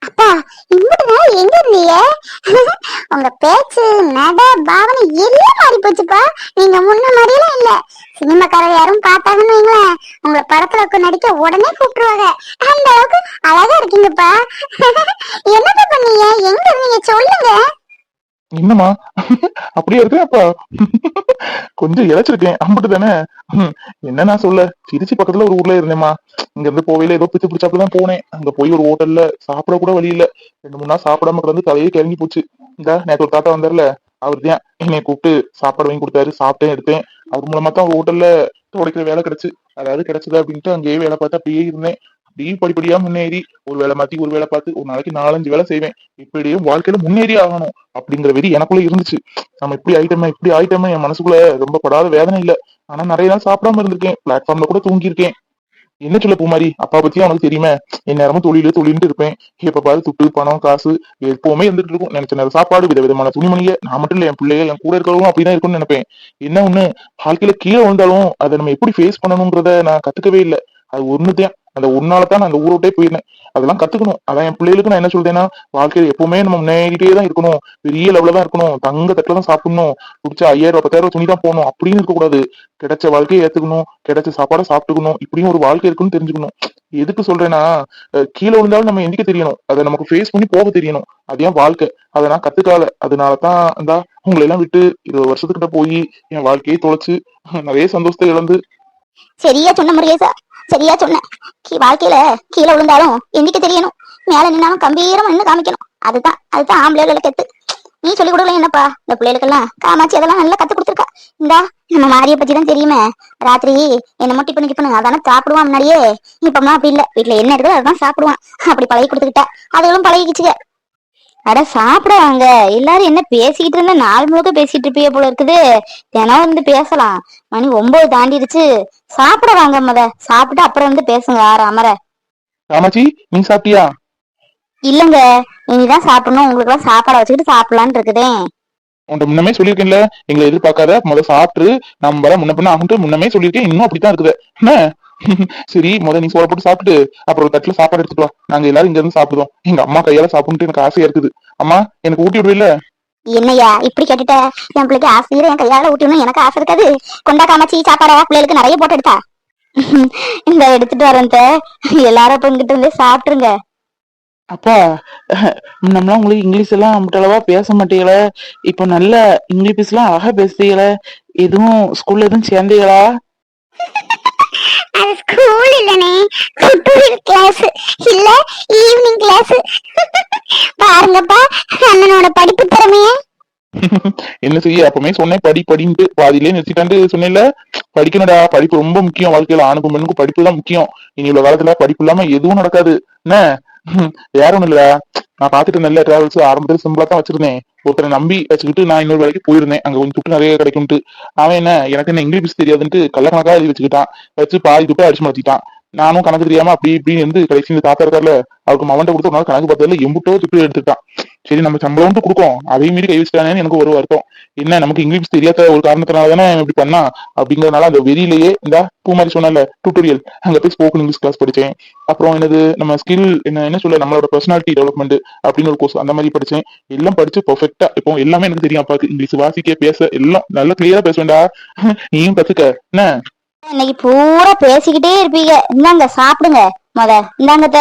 அப்பா, இம்புட்டு நாள் எங்க இருந்தீங்க? உங்க பேச்சு, நட, பாவனை எல்லாம் மாறி போச்சுப்பா. நீங்க முன்ன மாதிரிலாம் இல்ல. சினிமாக்காரர் யாரும் பார்த்தாங்கன்னு வைங்களேன், உங்க படத்துல நடிக்க உடனே கூப்பிட்டுருவாங்க. அந்த அளவுக்கு அழகா இருக்கீங்கப்பா. என்னப்பா பண்ணீங்க? எங்க இருந்தீங்க சொல்லுங்க. என்னம்மா அப்படியே இருக்கு அப்பா. கொஞ்சம் இழைச்சிருக்கேன் அம்பிட்டு தானே. என்ன நான் சொல்ல, திருச்சி பக்கத்துல ஒரு ஊர்ல இருந்தேம்மா. இங்க இருந்து போவையில ஏதோ பிச்சு பிடிச்சாப்புலதான் போனேன். அங்க போய் ஒரு ஹோட்டல்ல சாப்பிட கூட வழி இல்ல. 2 3 நாள் சாப்பிடாம கிடந்து தலையே கிளம்பி போச்சு. இந்த நேற்று ஒரு தாத்தா வந்தார்ல, அவர் தான் என்னை கூப்பிட்டு சாப்பாடு வாங்கி கொடுத்தாரு. சாப்பிட்டேன், எடுத்தேன். அவர் மூலமா தான் ஒரு ஹோட்டல்ல துடைக்கிற வேலை கிடைச்சு, அதாவது கிடைச்சது அப்படின்ட்டு அங்கேயே வேலை பார்த்து அப்படியே இருந்தேன். அப்படியே படிப்படியா முன்னேறி ஒரு வேலை மாத்தி ஒரு வேலை பார்த்து ஒரு நாளைக்கு 4 5 வேலை செய்வேன். இப்படியும் வாழ்க்கையில முன்னேறி ஆகணும் அப்படிங்கிற வெறி எனக்குள்ள இருந்துச்சு. நம்ம இப்படி ஆயிட்டோமே என் மனசுக்குள்ள ரொம்ப படாத வேதனை இல்ல. ஆனா நிறைய நாள் சாப்பிடாம இருந்திருக்கேன். பிளாட்ஃபார்ம்ல கூட தூங்கி இருக்கேன். என்ன சொல்ல பூமாரி, அப்பா பத்தியும் உனக்கு தெரியுமே. என் நேரமும் தொழில்ட்டு இருப்பேன். எப்ப பாரு துட்டு பணம் காசு எப்பவுமே இருந்துட்டு இருக்கும். நினைச்ச நேரம் சாப்பாடு, விதவிதமான துணிமணிய. நான் மட்டும் இல்ல, என் பிள்ளைய என் கூட இருக்கிறவங்க அப்படிதான் இருக்கும்னு நினைப்பேன். என்ன ஒண்ணு, வாழ்க்கையில கீழே விழுந்தாலும் அதை நம்ம எப்படி ஃபேஸ் பண்ணணுங்கிறத நான் கத்துக்கவே இல்லை. அது ஒண்ணுதான், அந்த ஒன்னாலதான் நான் அந்த ஊரை விட்டே போயிருந்தேன். அதெல்லாம் கத்துக்கணும். அதான் என் பிள்ளைகளுக்கு நான் என்ன சொல்றேன்னா, வாழ்க்கையில எப்பவுமே நம்ம முன்னேறிட்டே தான் இருக்கணும். பெரிய லெவல தான் இருக்கணும். தங்க தட்டுல தான் சாப்பிடணும். பிடிச்ச 5000 10,000 துணி தான் போகணும் அப்படின்னு இருக்கக்கூடாது. கிடைச்ச வாழ்க்கையை ஏத்துக்கணும். கிடைச்ச சாப்பாடை சாப்பிட்டுக்கணும். இப்படியும் ஒரு வாழ்க்கை இருக்குன்னு தெரிஞ்சுக்கணும். எதுக்கு சொல்றேன்னா, கீழே விழுந்தாலும் நம்ம எந்திக்க தெரியணும். அதை நமக்கு ஃபேஸ் பண்ணி போக தெரியணும். அதையும் வாழ்க்கை. அதை நான் கத்துக்கால. அதனாலதான் இந்தா உங்களை எல்லாம் விட்டு 20 வருஷத்துக்கிட்ட போய் என் வாழ்க்கையை தொலைச்சு நிறைய சந்தோஷத்தை இழந்து. சரியா சொன்ன முருகேசா, சரியா சொன்ன. வாழ்க்கையில கீழே விழுந்தாலும் எந்திக்க தெரியணும். மேல நின்னாலும் கம்பீரமா நின்னு காமிக்கணும். அதுதான் ஆம்பளைகளுக்கு கெத்து. நீ சொல்லி கொடுக்கல என்னப்பா, இந்த பிள்ளைகளுக்கு எல்லாம் காமாட்சி அதெல்லாம் நல்லா கத்து கொடுத்துருக்கா. இந்தா நம்ம மாரிய பத்தி தான் தெரியுமே. ராத்திரி என்ன மொட்டி பண்ணி அதானே சாப்பிடுவான் முன்னாடியே. இப்பமா அப்படி இல்ல, வீட்டுல என்ன இருக்குதோ அதான் சாப்பிடுவான். அப்படி பழகி கொடுத்துக்கிட்டா, அதுகளும் பழகிக்குச்சுங்க. அட சாப்பிடுவாங்க. எல்லாரும் என்ன பேசிக்கிட்டு இருந்தா நாள் முழுக்க பேசிட்டு இருப்பிய போல இருக்குது. தினம் வந்து பேசலாம். மணி 9 தாண்டிடுச்சு. சாப்பிட வாங்க சாப்பிட்டு அப்புறம் வந்து பேசுங்க. அமர காமாட்சி, நீ சாப்பிட்டியா? இல்லங்க, இனிதான் சாப்பிடணும். உங்களுக்கு எல்லாம் சாப்பாடை வச்சுக்கிட்டு சாப்பிடலான்னு இருக்குதேன். உன்ட்ட முன்னமே சொல்லியிருக்கேன்ல, எங்களை எதிர்பார்க்காத, சாப்பிட்டு நம்ம முன்ன பின்ன ஆகுன்ட்டு முன்னமே சொல்லியிருக்கேன். இன்னும் அப்படித்தான் இருக்குது என்ன? சரி, நீ சோற போட்டு சாப்பிட்டு அப்புறம் ஒரு தட்டுல சாப்பாடு எடுத்துட்டு வா. நாங்க எல்லாரும் இங்க இருந்து சாப்பிடுவோம். எங்க அம்மா கையால சாப்பிட்டு எனக்கு ஆசையா இருக்குது. அம்மா, எனக்கு ஊட்டி விடுவில்ல? என்னையா இப்படி கேட்டுட்ட? என் பிள்ளைக்கு ஆசையில என் கையால ஊட்டணும் எனக்கு ஆசை இருக்காது. கொண்டா காமாச்சி, சாப்பாடா பிள்ளைகளுக்கு நிறைய போட்டு எடுத்தா. இந்த எடுத்துட்டு வரேன். எல்லாரும் இப்ப இங்கிட்ட இருந்தே சாப்பிட்டுருங்க. அப்பா, நம்மளாம் உங்களுக்கு இங்கிலீஷ் எல்லாம் அம்பிட்டளவா பேச மாட்டீங்களா? இப்போ நல்ல இங்கிலீஷ் எல்லாம் அழகா பேசுறீங்களா? எதுவும் ஸ்கூல்ல எதுவும் சேர்ந்தீங்களா? அது ஸ்கூல் இல்லனே, டுட்டோரியல் கிளாஸ் இல்ல, ஈவினிங் கிளாஸ். பாருங்கப்பா அண்ணனோட படிப்பு திறமைய. என்ன செய்ய, அப்பமே சொன்னேன் படின்ட்டு பாதியிலே நிறுத்திட்டாண்டு சொன்னேன்ல. படிக்கணும்டா, படிப்பு ரொம்ப முக்கியம். வாழ்க்கையில ஆணுக்கும் பெண்ணுக்கும் படிப்பு தான் முக்கியம். இனி உள்ள காலத்துல படிப்பு இல்லாம எதுவும் நடக்காது. என்ன வேற ஒண்ணும் இல்ல, நான் பாத்துட்டு நல்ல டிராவல்ஸ் ஆரம்பத்துல சிம்பிளா தான் வச்சிருந்தேன். ஒருத்தரை நம்பி வச்சுக்கிட்டு நான் இன்னொரு வேலைக்கு போயிருந்தேன். அங்க கொஞ்சம் துட்டு நிறைய கிடைக்கும்ட்டு. அவன் எனக்கு என்ன இங்கிலீஷ் தெரியாதுன்ட்டு கணக்கா எழுதி வச்சுக்கிட்டான். வச்சு பாதி துப்பை அடிச்சு மாத்திட்டான். நானும் கணக்கு தெரியாம அப்படி இப்படின்னு இருந்து கடைசி இந்த தாத்தா இருக்காருல, அவருக்கு மவன்ட்ட கொடுத்து ஒரு நாள் கணக்கு பார்த்ததுல எம்புட்டோ துட்டு எடுத்துட்டான். சரி, நம்ம சம்பளம்ட்டு கொடுக்கும், அதே மீறி கை வச்சுட்டானேன்னு எனக்கு ஒரு வருத்தம். என்ன, நமக்கு இங்கிலீஷ் தெரியாத ஒரு காரணத்தினால தானே இப்படி பண்ணா அப்படிங்கறதுனால அந்த வெறியிலேயே இந்த பூமாரி சொன்னல டுட்டோரியல், அங்க போய் ஸ்போக்கன் இங்கிலீஷ் கிளாஸ் படிச்சேன். அப்புறம் என்னது நம்ம ஸ்கில் என்ன சொல்ல, நம்மளோட பர்சனாலிட்டி டெவலப்மெண்ட் அப்படின்னு ஒரு கோர்ஸ், அந்த மாதிரி படிச்சேன். எல்லாம் படிச்சு பெர்ஃபெக்ட்டா இப்போ எல்லாமே எனக்கு தெரியும். அப்பாவுக்கு இங்கிலீஷ் வாசிக்க பேச எல்லாம் நல்லா கிளியரா பேசுவேன்டா. நீயும் கத்துக்க என்ன? இன்னைக்கு பூரா பேசிக்கிட்டே இருப்பீங்க. இந்தாங்க சாப்பிடுங்க. இந்தாங்க.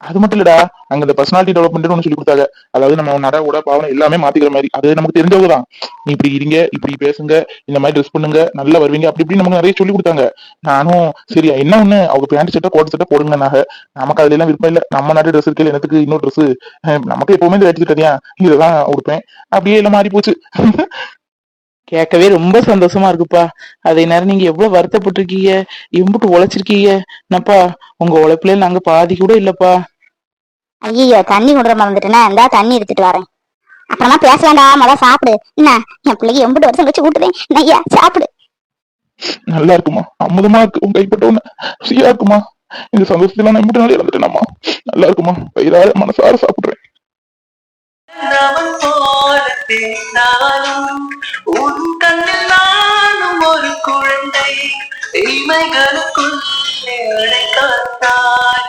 அது மட்டும் இல்லடா, அங்க இந்த பர்சனாலிட்டி டெவலப்மெண்ட் ஒன்று சொல்லி கொடுத்தாங்க. அதாவது நம்ம நட உட பாவனை எல்லாமே மாத்திக்கிற மாதிரி. அது நமக்கு தெரிஞ்சவங்க தான். நீ இப்படி இருங்க, இப்படி பேசுங்க, இந்த மாதிரி ட்ரெஸ் பண்ணுங்க, நல்லா வருவீங்க, அப்படி இப்படி நமக்கு நிறைய சொல்லி கொடுத்தாங்க. நானும் சரி, என்ன ஒண்ணு, அவங்க பேண்ட் சட்டை கோட் சட்டை போடுங்கன்னாக. நமக்கு அதுல எல்லாம் விருப்பம் இல்லை. நம்ம நாட்டு ட்ரெஸ் இருக்கு, எனக்கு இன்னொரு ட்ரெஸ். நமக்கு எப்பவுமே இந்த வேட்டி சட்டையா இதெல்லாம் உடுப்பேன். அப்படியே எல்லாம் மாறி போச்சு. கேட்கவே ரொம்ப சந்தோஷமா இருக்குப்பா. அதே நேரம் நீங்க எவ்வளவு வருத்தப்பட்டிருக்கீங்க, எம்பிட்டு உழைச்சிருக்கீங்க. என்னப்பா, உங்க உழைப்புல நாங்க பாதி கூட இல்லப்பா. ஐயோ, தண்ணி கொண்டு வர மறந்துட்டேன்னா, இந்தா தண்ணி எடுத்துட்டு வரேன். அப்புறமா பேசலாம்டா. சாப்பிடு. என்ன, என் பிள்ளைக்கு 80 வருஷம் கழிச்சு ஊட்டுதேன். நையா சாப்பிடு. நல்லா இருக்குமா, அமுதமா இருக்கு. உங்க கைப்பட்ட ஒண்ணு ருசியா இருக்குமா. இந்த சந்தோஷத்துல நான் எம்பிட்டு நாள் இறந்துட்டேனாமா. நல்லா இருக்குமா, வயிறார மனசார சாப்பிடுறேன். உன் கண்ணில் நானும் ஒரு குழந்தை, இமைகளுக்குள்ளே அடைக்காத்தாய்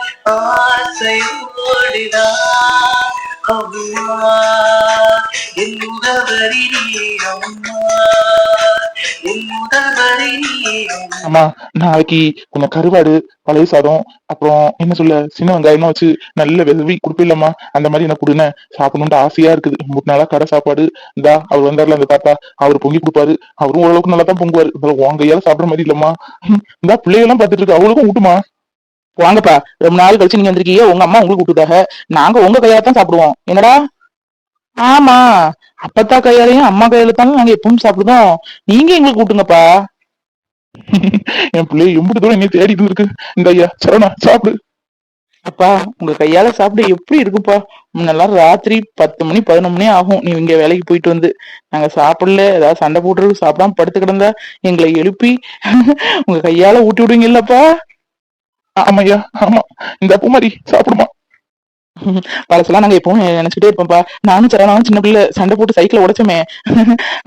ஆசையோடுதான் அம்மா என் முதல்வரி நீ அம்மா என் முதல்வரி நீ அம்மா. அம்மா நாளைக்கு கொஞ்சம் கருவாடு பழைய சாதம் அப்புறம் என்ன சொல்ல சின்ன வெங்காயமா வச்சு நல்ல வெல்வி குடுப்பில்லம்மா அந்த மாதிரி எனக்கு கொடுங்க சாப்பிடணும்னு ஆசையா இருக்குது 3 நாளா கடை சாப்பாடு இந்தா அவர் வந்தாருல அந்த தாத்தா அவர் பொங்கி கொடுப்பாரு அவரும் ஓரளவுக்கு நல்லா தான் பொங்குவாரு உன் கையால சாப்பிடுற மாதிரி இல்லம்மா இந்தா பிள்ளைகள்லாம் பார்த்துட்டு இருக்கு அவளுக்கும் ஊட்டுமா. வாங்கப்பா, ரொம்ப நாள் கழிச்சு நீங்க வந்திருக்கீங்க, உங்க அம்மா உங்களுக்கு கூப்பிட்டுதாக. நாங்க உங்க கையால தான் சாப்பிடுவோம். என்னடா? ஆமா, அப்பத்தா கையாலையும் அம்மா கையால தானே நாங்க எப்பவும் சாப்பிடுதோம். நீங்க எங்களுக்கு கூட்டுங்கப்பா. என் பிள்ளைய எம்பிட்டு தூரம் என்ன தேடிட்டு இருக்கு. இந்த ஐயா சரணா சாப்பிடு. அப்பா, உங்க கையால சாப்பிட எப்படி இருக்குப்பா. முன்னெல்லாம் ராத்திரி 10 மணி 11 மணி ஆகும் நீ இங்க வேலைக்கு போயிட்டு வந்து. நாங்க சாப்பிடல, ஏதாவது சண்டை போட்டு சாப்பிடாம படுத்து கிடந்தா எங்களை எழுப்பி உங்க கையால ஊட்டி விடுவீங்க இல்லப்பா. ஆமாய்யா ஆமா இந்த பூமாரி சாப்பிடுமா. பழசெல்லாம் நாங்க எப்பவும் நினைச்சுட்டே இருப்போம்ப்பா. நானும் சரணாவும் சின்ன பிள்ளை சண்டை போட்டு சைக்கிள உடைச்சோமே.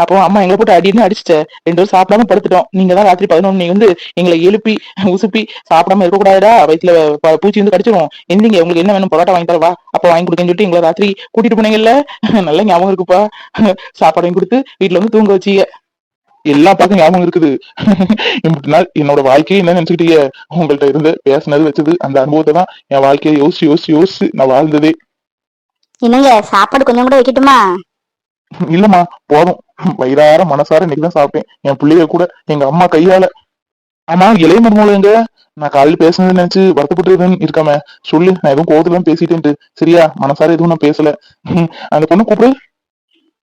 அப்போ அம்மா எங்களை போட்டு அடின்னு அடிச்சுட்ட. 2 பேரும் சாப்பிடாம படுத்துட்டோம். நீங்க தான் ராத்திரி 11 மணி வந்து எங்களை எழுப்பி உசுப்பி சாப்பிடாம இருக்கக்கூடாதுடா, வயிற்றுல பூச்சி வந்து கடிச்சிரும், எந்திங்க உங்களுக்கு என்ன வேணும் பரோட்டா வாங்கி தரவா அப்ப வாங்கி கொடுக்கன்னு சொல்லிட்டு எங்களை ராத்திரி கூட்டிட்டு போனீங்கல்ல. நல்ல ஞாபகம் இருக்குப்பா. சாப்பாடு வாங்கி கொடுத்து வீட்டுல வந்து தூங்க வச்சீங்க. எல்லா பக்கம் ஞாபகம் இருக்குது. இம்புட்டு நாள் என்னோட வாழ்க்கையை என்ன நினைச்சுக்கிட்டீங்க. உங்கள்ட்ட இருந்து பேசினது வச்சது அந்த அனுபவத்தை தான் என் வாழ்க்கையை யோசிச்சு யோசிச்சு யோசிச்சு நான் வாழ்ந்ததே. என்னங்க சாப்பாடு கொஞ்சம் கூட வைக்கட்டுமா? இல்லம்மா போதும். வயிறார மனசார இன்னைக்குதான் சாப்பிட்டேன் என் பிள்ளைய கூட எங்க அம்மா கையால. ஆமா இளைய மருமகள் எங்க? நான் காலையில் பேசுனது நினைச்சு வருத்தப்பட்டு இருக்காம சொல்லு. நான் எதுவும் கோவத்துல தான் பேசிட்டேன்ட்டு சரியா? மனசார எதுவும் நான் பேசல. அந்த பொண்ணு கூப்பிடு.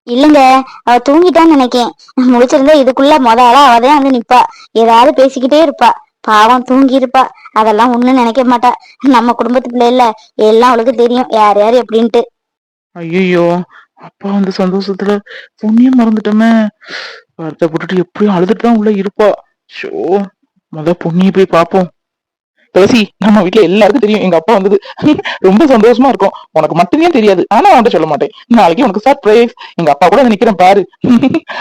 இல்லங்க, அவ தூங்கிட்டான்னு நினைக்கேன். முடிச்சிருந்தா இதுக்குள்ள ஆளா அவதான் வந்து நிப்பா, ஏதாவது பேசிக்கிட்டே இருப்பா. பாவம் தூங்கி இருப்பா. அதெல்லாம் ஒண்ணும் நினைக்க மாட்டா. நம்ம குடும்பத்து பிள்ளை இல்ல, எல்லாம் அவளுக்கு தெரியும் யார் யாரு எப்படின்ட்டு. ஐயோ, அப்பா அந்த சந்தோஷத்துல புண்ணியம் மறந்துட்டோமே. வருத்தப்பட்டுட்டு எப்படியும் அழுதுட்டு தான் உள்ள இருப்பா. ஷோ, புண்ணிய போய் பாப்போம். துளசி, நம்ம வீட்டுல எல்லாருக்கும் தெரியும் எங்க அப்பா வந்தது. ரொம்ப சந்தோஷமா இருக்கும். உனக்கு மட்டுமே தெரியாது, ஆனா அவன்கிட்ட சொல்ல மாட்டேன். நாளைக்கு உனக்கு சர்ப்ரைஸ். எங்க அப்பா கூட நிக்கிறேன் பாரு.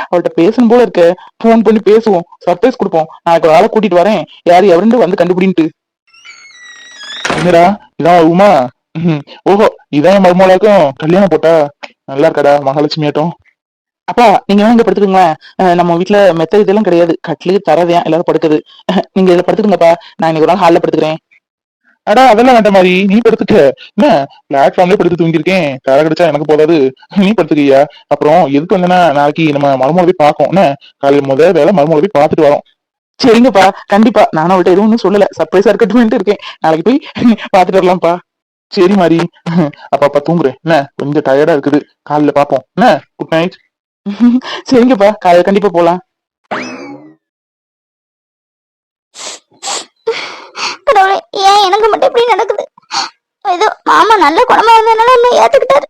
அவள்கிட்ட பேசணும் போல இருக்க. போன் பண்ணி பேசுவோம், சர்ப்ரைஸ் கொடுப்போம். நாளைக்கு ஆளை கூட்டிட்டு வரேன், யாரு எவருன்னு வந்து கண்டுபிடின்ட்டு. என்னடா இதான் உமா? ஓஹோ இதான் என் மருமகளுக்கும் கல்யாணம் போட்டா. நல்லா இருக்கடா மகாலட்சுமியாட்டம். அப்பா, நீங்க வேணா இங்க படுத்துக்குங்களேன். நம்ம வீட்டுல மெத்த இதெல்லாம் கிடையாது, கட்லு தரதையா எல்லாரும் படுக்குது. நீங்க இதுல படுத்துக்குங்கப்பா, நான் இன்னைக்கு ஒரு நாள் ஹால்ல படுத்துக்கிறேன். அடா அதெல்லாம் வேண்டாம் மாதிரி நீ படுத்துக்க. என்ன பிளாட்ஃபார்ம்லயே படுத்து தூங்கிருக்கேன், தர கிடைச்சா எனக்கு போதாது. நீ படுத்துக்கியா? அப்புறம் எதுக்கு வந்தேன்னா நாளைக்கு நம்ம மருமகளை போய் பார்ப்போம். என்ன காலையில் வேலை மருமகளை போய் பார்த்துட்டு வரோம். சரிங்கப்பா, கண்டிப்பா. நானும் அவள்கிட்ட எதுவும் ஒன்றும் சொல்லல, சர்ப்ரைஸா இருக்கட்டும்னு இருக்கேன். நாளைக்கு போய் பாத்துட்டு வரலாம்ப்பா. சரி மாதிரி அப்பா தூங்குறேன். என்ன கொஞ்சம் டயர்டா இருக்குது, காலையில பாப்போம். என்ன குட் நைட். சரிங்கப்பா, காலையில கண்டிப்பா போலாம். கடவுளே, ஏன் எனக்கு மட்டும் இப்படி நடக்குது? ஏதோ மாமா நல்ல குணமா இருந்ததுனால என்ன ஏத்துக்கிட்டாரு.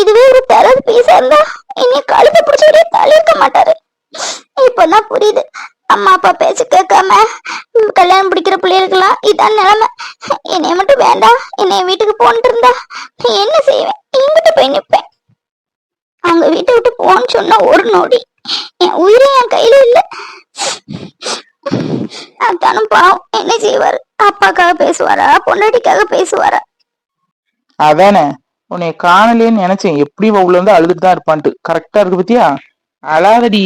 இதுவே ஒரு பிறகு பீஸா இருந்தா என்னைய கழுத்தை பிடிச்சவரே தள்ளியிருக்க மாட்டாரு. இப்பதான் புரியுது, அம்மா அப்பா பேச்சு கேட்காம கல்யாணம் பிடிக்கிற பிள்ளைகளுக்கெல்லாம் இதான் நிலைமை. என்னைய மட்டும் வேண்டாம், என்னைய வீட்டுக்கு போன்ட்டு இருந்தா என்ன செய்வேன்? எங்கிட்ட போய் நிப்பேன். அவங்க வீட்டை விட்டு போன்னு சொன்னா ஒரு நொடி என் உயிரே என் கையில இல்ல. அதானும் பாவம் என்ன செய்வாரு? அப்பாக்காக பேசுவாரா, பொண்டாட்டிக்காக பேசுவாரா? அதானே, உன்னை காணலேன்னு நினைச்சேன். எப்படி உள்ள இருந்து அழுதுட்டு தான் இருப்பான்ட்டு. கரெக்டா இருக்கு பத்தியா? அழாதடி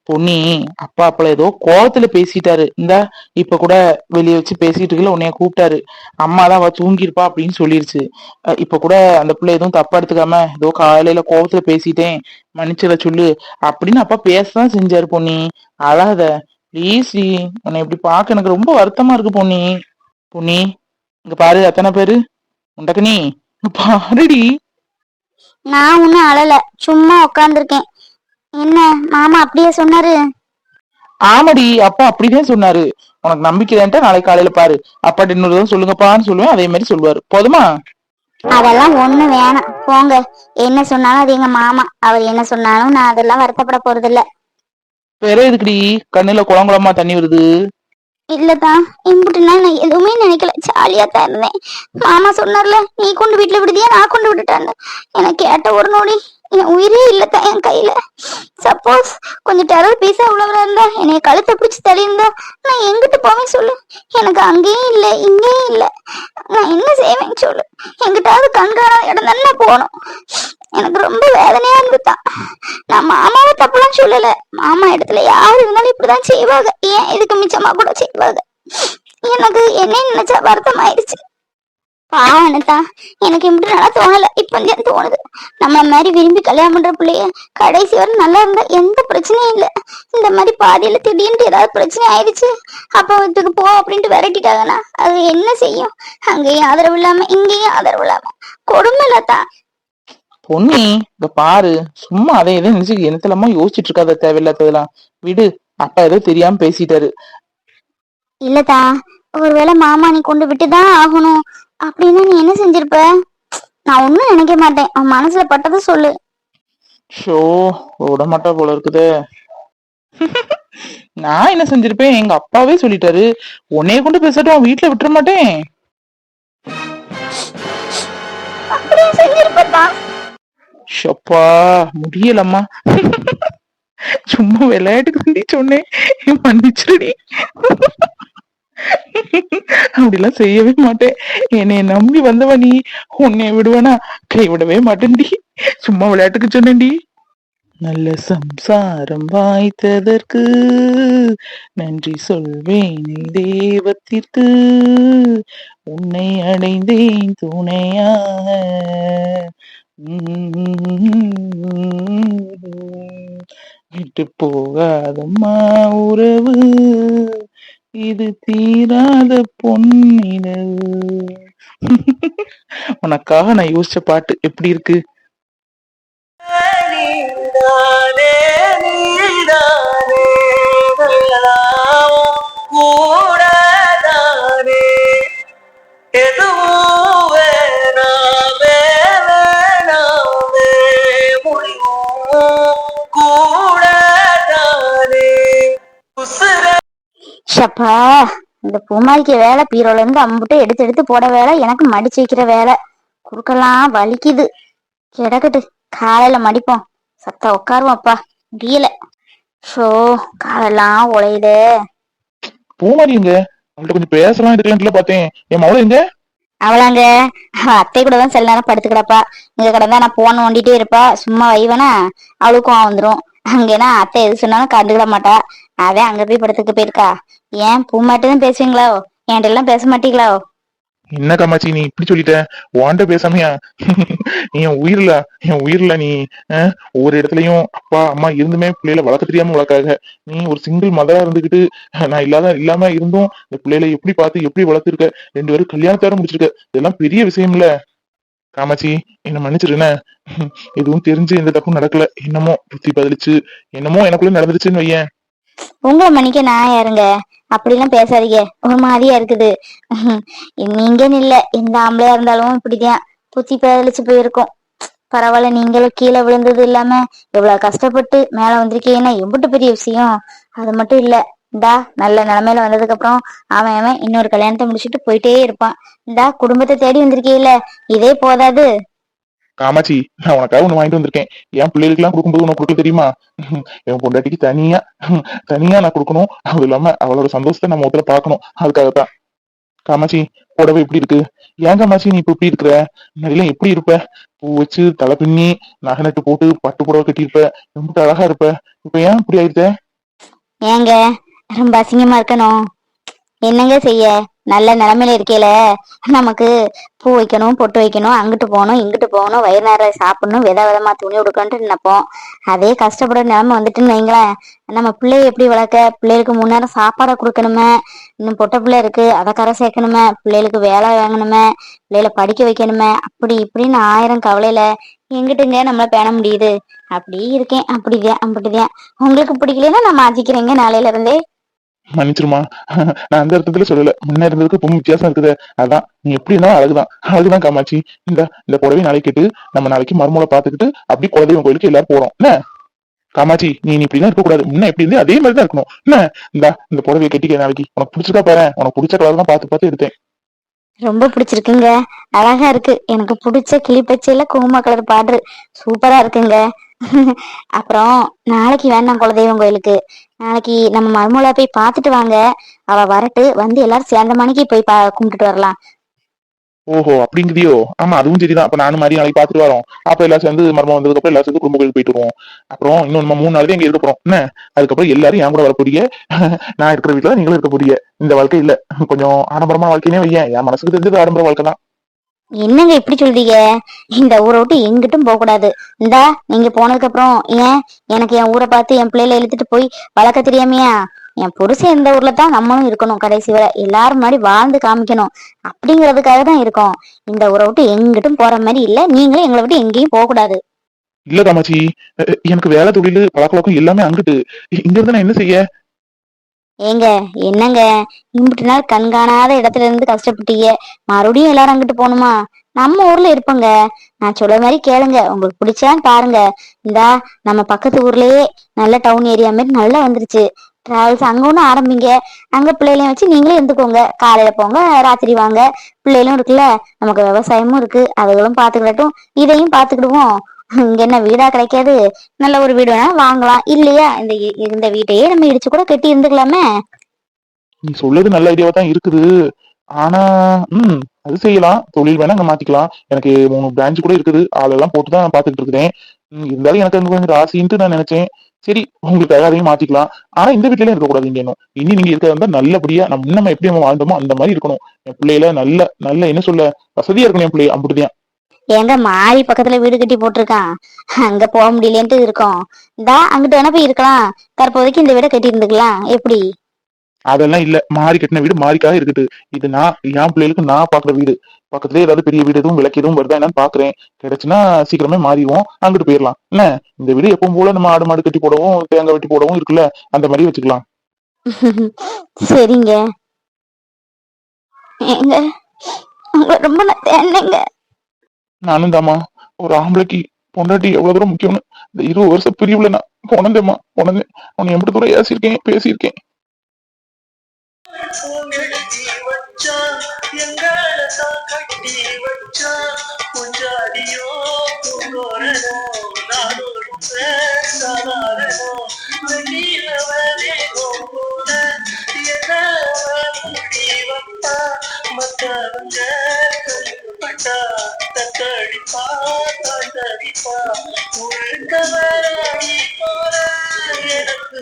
பொன்னி. அப்பா அப்பல ஏதோ கோவத்துல பேசிட்டாரு. இந்தா இப்ப கூட வெளியே வச்சு பேசிட்டு இருக்கல, உன்னைய கூப்பிட்டாரு. அம்மாதான் அவ தூங்கிருப்பா அப்படின்னு சொல்லிருச்சு. இப்ப கூட அந்த பிள்ளை எதுவும் தப்பா எடுத்துக்காம ஏதோ காலையில கோவத்துல பேசிட்டேன், மன்னிச்சிட சொல்லு அப்படின்னு அப்பா பேசதான் செஞ்சாரு. பொன்னி அழாத ப்ளீஸ். உன்னை இப்படி பார்க்க எனக்கு ரொம்ப வருத்தமா இருக்கு பொன்னி. பொன்னி இங்க பாரு, அத்தனை பேரு உண்டக்கனி பாருடி. நான் ஒன்னும் அழல, சும்மா உட்காந்துருக்கேன். என்ன மாமா அப்படியே சொன்னாரு? ஆமாடி, அப்பா அப்படிதான் சொன்னாரு. உனக்கு நம்பிக்கைதான்ட்டு நாளைக்கு காலையில பாரு, அப்பாட்ட இன்னொரு சொல்லுங்கப்பான்னு சொல்லுவேன், அதே மாதிரி சொல்லுவாரு. போதுமா? அதெல்லாம் ஒண்ணு வேணாம் போங்க. என்ன சொன்னாலும் அது எங்க மாமா, அவர் என்ன சொன்னாலும் நான் அதெல்லாம் வருத்தப்பட போறது இல்ல. வேற எதுக்குடி கண்ணுல குளங்குளமா தண்ணி வருது? இல்லதான், இம்புட்டுனா நான் எதுவுமே நினைக்கல, ஜாலியா தான் இருந்தேன். மாமா சொன்னார்ல, நீ கொண்டு வீட்டுல விடுதியா நான் கொண்டு விட்டுட்டான்னு. எனக்கு கேட்ட ஒரு நோடி என் உயிரே இல்லத்தான் என் கையில. சப்போஸ் கொஞ்சம் டெரர் பீஸா உள்ளவரா இருந்தா, என்னைய கழுத்தை பிடிச்சு தள்ளி இருந்தா நான் எங்கிட்டு போவேன் சொல்லு? எனக்கு அங்கேயும் இல்ல இங்கேயும் இல்ல. நான் என்ன செய்வேன்னு சொல்லு. எங்கிட்டாவது கண்காணாத இடம் தானே போகணும். எனக்கு ரொம்ப வேதனையா இருந்துதான். நான் மாமாவை தப்புலாம் சொல்லல. மாமா இடத்துல யாரு இருந்தாலும் இப்படிதான் செய்வாங்க. ஏன் இதுக்கு மிச்சமா கூட செய்வாங்க. எனக்கு என்ன நினைச்சா வருத்தம் ஆயிடுச்சு. பாவனத்தான் எனக்கு இப்படி நல்லா தோணல. இப்ப தோணுது நம்ம மாதிரி விரும்பி கல்யாணம் பண்ற பிள்ளைய கடைசி வரை நல்லா இருந்தா எந்த பிரச்சனையும் இல்ல. இந்த மாதிரி பாதியில திடீர்னு ஏதாவது பிரச்சனை ஆயிடுச்சு, அப்ப வீட்டுக்கு போ அப்படின்ட்டு விரட்டிட்டாங்கன்னா அது என்ன செய்யும்? அங்கேயும் ஆதரவு இல்லாம இங்கேயும் ஆதரவு இல்லாம கொடுமை இல்லத்தான். பொன்னி இங்க பாரு, சும்மா அதை எதை நினைச்சு என்னத்தலாமா யோசிச்சுட்டு இருக்காத, தேவையில்லாததெல்லாம் விடு. அப்பா ஏதோ தெரியாம பேசிட்டாரு. இல்லதா, ஒருவேளை மாமா நீ கொண்டு விட்டுதான் ஆகணும் அப்படின்னா நீ என்ன செஞ்சிருப்ப? நான் ஒண்ணும் நினைக்க மாட்டேன். அவன் மனசுல பட்டதை சொல்லு. ஷோ, விட மாட்டா போல இருக்குதே. நான் என்ன செஞ்சிருப்பேன்? எங்க அப்பாவே சொல்லிட்டாரு, உன்னைய கொண்டு பேசட்டும், அவன் வீட்டுல விட்டுற மாட்டேன். அப்படியே செஞ்சிருப்பா. ஷப்பா முடியலம்மா. சும்மா விளையாட்டுக்கு சொன்னேன், மன்னிச்சிருடி. அப்படிலாம் செய்யவே மாட்டேன். என்னைய நம்பி வந்தவ நீ, உன்னை விடுவனா? கைவிடவே மாட்டேன்டி. சும்மா விளையாட்டுக்கு சொன்னேன்டி. நல்ல சம்சாரம் வாய்த்ததற்கு நன்றி சொல்வேனே தேவத்திற்கு, உன்னை அடைந்தேன் துணையாக. விட்டு போகாதம்மா உறவு, இது தீராத பொன்னிலவு. உனக்காக நான் யோசிச்ச பாட்டு எப்படி இருக்கு? நீதானே நீதானே வேளாவும் கூடதானே எதுவும் வேணாமே வேணாமே முடிவும் கூடதானே உசுர ஷப்பா, இந்த பூமாரிக்க வேலை பீரோல இருந்து அம்புட்டு எடுத்து எடுத்து போட வேலை, எனக்கு மடிச்சு வைக்கிற வேலை, குறுக்கெல்லாம் வலிக்குது. கிடக்கட்டு, காலையில மடிப்போம். சத்தா உட்காருவோம். அப்பா முடியல. ஷோ, காலெல்லாம் உழையுதே. பூமாரி எங்க? அவள்கிட்ட கொஞ்சம் பேசலாம் இருக்கலாம்ல பார்த்தேன். என் மவளை எங்க? அவளாங்க அத்தை கூட தான் சில நேரம் படுத்து கிடப்பா. இங்க கிடந்தா நான் போன் நோண்டிட்டே இருப்பா. சும்மா வைவனா அவளுக்கும் வந்துடும். அங்கேனா அத்தை எது சொன்னாலும் கண்டுக்கிட மாட்டா. அதான் அங்க போய் படுத்துக்க போயிருக்கா. ஏன் பூமாட்டுதான் பேசுவீங்களோ? என்கிட்ட எல்லாம் பேச மாட்டீங்களோ? என்ன காமாச்சி நீ இப்படி சொல்லிட்ட? வாண்ட பேசாமையா? நீ என் உயிர்ல நீ. ஒவ்வொரு இடத்துலயும் அப்பா அம்மா இருந்துமே பிள்ளைகளை வளர்க்க தெரியாம வளர்க்காக. நீ ஒரு சிங்கிள் மதரா இருந்துகிட்டு நான் இல்லாம இருந்தும் இந்த பிள்ளைகளை எப்படி பார்த்து எப்படி வளர்த்துருக்க. 2 பேரும் கல்யாணத்தோட முடிச்சிருக்க. இதெல்லாம் பெரிய விஷயம் இல்ல காமாட்சி. என்ன மன்னிச்சிருன. எதுவும் தெரிஞ்சு எந்த தப்பும் நடக்கல. என்னமோ புத்தி பதிலிச்சு என்னமோ எனக்குள்ள நடந்துருச்சுன்னு வையேன். உங்களை மன்னிக்க நான் யாருங்க? அப்படிலாம் பேசாதீங்க, ஒரு மாதிரியா இருக்குது. நீங்கன்னு இல்ல, எந்த ஆம்பளையா இருந்தாலும் இப்படிதான் புத்தி பேதலிச்சு போயிருக்கும். பரவாயில்ல, நீங்களும் கீழே விழுந்தது இல்லாம எவ்வளவு கஷ்டப்பட்டு மேல வந்திருக்கீங்கன்னா எம்பிட்டு பெரிய விஷயம். அது மட்டும் இல்ல, இந்தா நல்ல நிலைமையில வந்ததுக்கு அப்புறம் அவன் இன்னொரு கல்யாணத்தை முடிச்சுட்டு போயிட்டே இருப்பான். இந்தா குடும்பத்தை தேடி வந்திருக்கீல்ல, இதே போதாது. காமாட்சி, நான் உனக்காக ஒண்ணு வாங்கிட்டு வந்திருக்கேன். என் பிள்ளைகளுக்கு எல்லாம் கொடுக்கும்போது உனக்கு கொடுக்க தெரியுமா? என் பொண்டாட்டிக்கு தனியா நான் கொடுக்கணும். அது இல்லாம அவளோட சந்தோஷத்தை நம்ம ஒருத்தர பாக்கணும். அதுக்காகத்தான். காமாட்சி, புடவை எப்படி இருக்கு? ஏன் காமாட்சி நீ இப்ப எப்படி இருக்கிற? முன்னாடிலாம் எப்படி இருப்ப? பூ வச்சு தலை பின்னி நகை நட்டு போட்டு பட்டு புடவை கட்டியிருப்ப, ரொம்ப அழகா இருப்ப. இப்ப ஏன் இப்படி ஆயிட்ட? ஏங்க ரொம்ப அசிங்கமா இருக்கணும்? என்னங்க செய்ய, நல்ல நிலைமையில இருக்கேல. நமக்கு பூ வைக்கணும், பொட்டு வைக்கணும், அங்கிட்டு போகணும் இங்கிட்டு போகணும், வயிறு நேரம் சாப்பிடணும், விதமா துணி உடுக்கணும்னு நினைப்போம். அதே கஷ்டப்படுற நிலைமை வந்துட்டுன்னு வைங்களேன். நம்ம பிள்ளைய எப்படி வளர்க்க? பிள்ளைகளுக்கு 3 நேரம் சாப்பாடை கொடுக்கணுமே, இன்னும் பொட்டை பிள்ளை இருக்கு அதை கரை சேர்க்கணுமே, பிள்ளைகளுக்கு வேலை வாங்கணுமே, பிள்ளைகளை படிக்க வைக்கணுமே, அப்படி இப்படின்னு 1000 கவலையில எங்கிட்டுங்க நம்மள பேண முடியுது? அப்படி இருக்கேன். அப்படிதான். உங்களுக்கு பிடிக்கலன்னா நான் மாத்திக்கிறேங்க நாளையில இருந்தே. மன்னிச்சிருமா. நான் அந்த அர்த்தத்துல சொல்லல. முன்ன இருந்ததுக்கு ரொம்ப வித்தியாசம் இருக்குது. அதான் நீ எப்படி இருந்தாலும் அழகுதான் காமாட்சி. இந்த புடவை நாளைக்கு கேட்டு நம்ம நாளைக்கு மருமூளை பாத்துக்கிட்டு அப்படி குலதெய்வம் கோயிலுக்கு எல்லாரும் போறோம் என்ன காமாட்சி? நீ இப்படிலாம் இருக்க கூடாது. முன்ன எப்படி இருந்து அதே மாதிரிதான் இருக்கணும் என்ன? இந்த புடவையை கட்டிக்க நாளைக்கு. உனக்கு பிடிச்சிருக்கா பாரு. உனக்கு பிடிச்ச கலர் தான் பார்த்து எடுத்தேன். ரொம்ப பிடிச்சிருக்குங்க, அழகா இருக்கு. எனக்கு பிடிச்ச கிளிப்பச்சையில குங்கும கலர் பாடுறு சூப்பரா இருக்குங்க. அப்புறம் நாளைக்கு வேண்டாம் குலதெய்வம் கோயிலுக்கு. நாளைக்கு நம்ம மருமூளை போய் பாத்துட்டு வாங்க. அவ வரட்டு, வந்து எல்லாரும் சேர்ந்த மணிக்கு போய் கும்பிட்டுட்டு வரலாம். ஓஹோ அப்படிங்கிறியோ. ஆமா அதுவும் சரிதான். அப்ப நானும் மாதிரி நாளைக்கு பாத்துட்டு வரோம். அப்ப எல்லாம் சேர்ந்து மர்மம் வந்ததுக்கு அப்புறம் எல்லாம் சேர்ந்து குடும்ப கோயில் போயிட்டு வருவோம். அப்புறம் இன்னும் நம்ம 3 நாள் தான் இங்க இருக்க போறோம் என்ன. அதுக்கப்புறம் எல்லாரும் என் கூட வர போறீங்க. நான் இருக்கிற வீட்டுல நீங்களும் இருக்க போறீங்க. இந்த வாழ்க்கை இல்ல கொஞ்சம் ஆடம்பரமான வாழ்க்கையே வையேன். என் மனசுக்கு தெரிஞ்சது ஆடம்பர வாழ்க்கை தான். என்னங்க இப்படி சொல்றீங்க? இந்த ஊரை விட்டு எங்கிட்டும் போக கூடாது. இந்தா நீங்க போனதுக்கு அப்புறம் ஏன் எனக்கு என் ஊரை பார்த்து என் பிள்ளைல இழுத்துட்டு போய் வளர்க்க தெரியாமையா? என் புருஷன் இந்த ஊர்ல தான் நம்மளும் இருக்கணும், கடைசி வரை எல்லாரும் மாதிரி வாழ்ந்து காமிக்கணும் அப்படிங்கிறதுக்காக தான் இருக்கோம். இந்த ஊரை விட்டு எங்கிட்டும் போற மாதிரி இல்ல, நீங்களும் எங்களை விட்டு எங்கேயும் போக கூடாது. இல்ல காமாட்சி, எனக்கு வேலை தொழில் பழக்கம் எல்லாமே அங்கிட்டு. இங்க இருந்து நான் என்ன செய்ய? ஏங்க என்னங்க, இம்பிட்டு நாள் கண்காணாத இடத்துல இருந்து கஷ்டப்பட்டீங்க, மறுபடியும் எல்லாரும் அங்கிட்டு போகணுமா? நம்ம ஊர்ல இருப்போங்க. நான் சொல்ற மாதிரி கேளுங்க, உங்களுக்கு பிடிச்சான்னு பாருங்க. இந்தா நம்ம பக்கத்து ஊர்லயே நல்ல டவுன் ஏரியா மாதிரி நல்லா வந்துருச்சு. டிராவல்ஸ் அங்க ஒண்ணு ஆரம்பிங்க. அங்க பிள்ளைகளையும் வச்சு நீங்களே இருந்துக்கோங்க. காலையில போங்க, ராத்திரி வாங்க. பிள்ளைகளும் இருக்குல்ல, நமக்கு விவசாயமும் இருக்கு, அதுகளும் பாத்துக்கிடட்டும், இதையும் பாத்துக்கிடுவோம். இங்க என்ன வீடா கிடைக்காது? நல்ல ஒரு வீடு வேணா வாங்கலாம் இல்லையா? இந்த வீட்டையே நம்ம இடிச்சு கூட கட்டி இருந்துக்கலாமே. நீ சொல்றது நல்ல ஐடியாவா தான் இருக்குது. ஆனா அது செய்யலாம். தொழில் வேணா அங்க மாத்திக்கலாம். எனக்கு 3 பிரான்ச் கூட இருக்குது. ஆளெல்லாம் போட்டு தான் பாத்துக்கிட்டு இருக்கிறேன். இருந்தாலும் எனக்கு அங்க கொஞ்சம் ராசின்ட்டு நான் நினைச்சேன். சரி உங்களுக்காக அதையும் மாத்திக்கலாம். ஆனா இந்த வீட்லயும் இருக்கக்கூடாது. இங்க இன்னும் இனி நீங்க இருக்கிறதா இருந்தா நல்லபடியா நம்ம எப்படி நம்ம வாழ்ந்தோமோ அந்த மாதிரி இருக்கணும். என் பிள்ளையில நல்ல நல்ல என்ன சொல்ல வசதியா இருக்கணும். என் பிள்ளை அப்படிதான். எங்க மாறி பக்கத்துல வீடு கட்டி போட்டிருக்கான், அங்க போக முடியலன்ட்டு இருக்கோம். இந்தா அங்கிட்டு வேணா போய் இருக்கலாம். தற்போதைக்கு இந்த வீடை கட்டி இருந்துக்கலாம் எப்படி? அதெல்லாம் இல்ல. மாறி கட்டின வீடு மாறிக்காக இருக்குது. இது நான் என் பிள்ளைகளுக்கு நான் பாக்குற வீடு. பக்கத்துலயே ஏதாவது பெரிய வீடு எதுவும் விளக்கு எதுவும் வருதா என்னன்னு பாக்குறேன். கிடைச்சுன்னா சீக்கிரமே மாறிடுவோம். அங்கிட்டு போயிடலாம் என்ன. இந்த வீடு எப்பவும் போல நம்ம ஆடு மாடு கட்டி போடவும் தேங்காய் வெட்டி போடவும் இருக்குல்ல, அந்த மாதிரி வச்சுக்கலாம். சரிங்க. ஏங்க உங்களை ரொம்ப நான் தேடினேங்க. நானும் தாமா ஒரு ஆம்பளைக்கு பொண்டாட்டி எவ்வளவு தூரம் முக்கியம்னு இந்த 20 வருஷம் பிரிவுல நான் உணர்ந்தேம்மா. உணர்ந்தேன். உன்னை எப்படி தூரம் ஏசிருக்கேன் பேசியிருக்கேன். எழுதி வச்சான் எங்களை தான் கட்டி வச்சான் குஞ்சாடியோ பூங்கோரனோ நாடோடும் சாதாரணோ வெளியிலவனே போல என்ன மூடி வந்தா மத்தவங்க கண்டுபட்டா தத்தடிப்பா தாண்டடிப்பா உழுந்தவராடி போல எனக்கு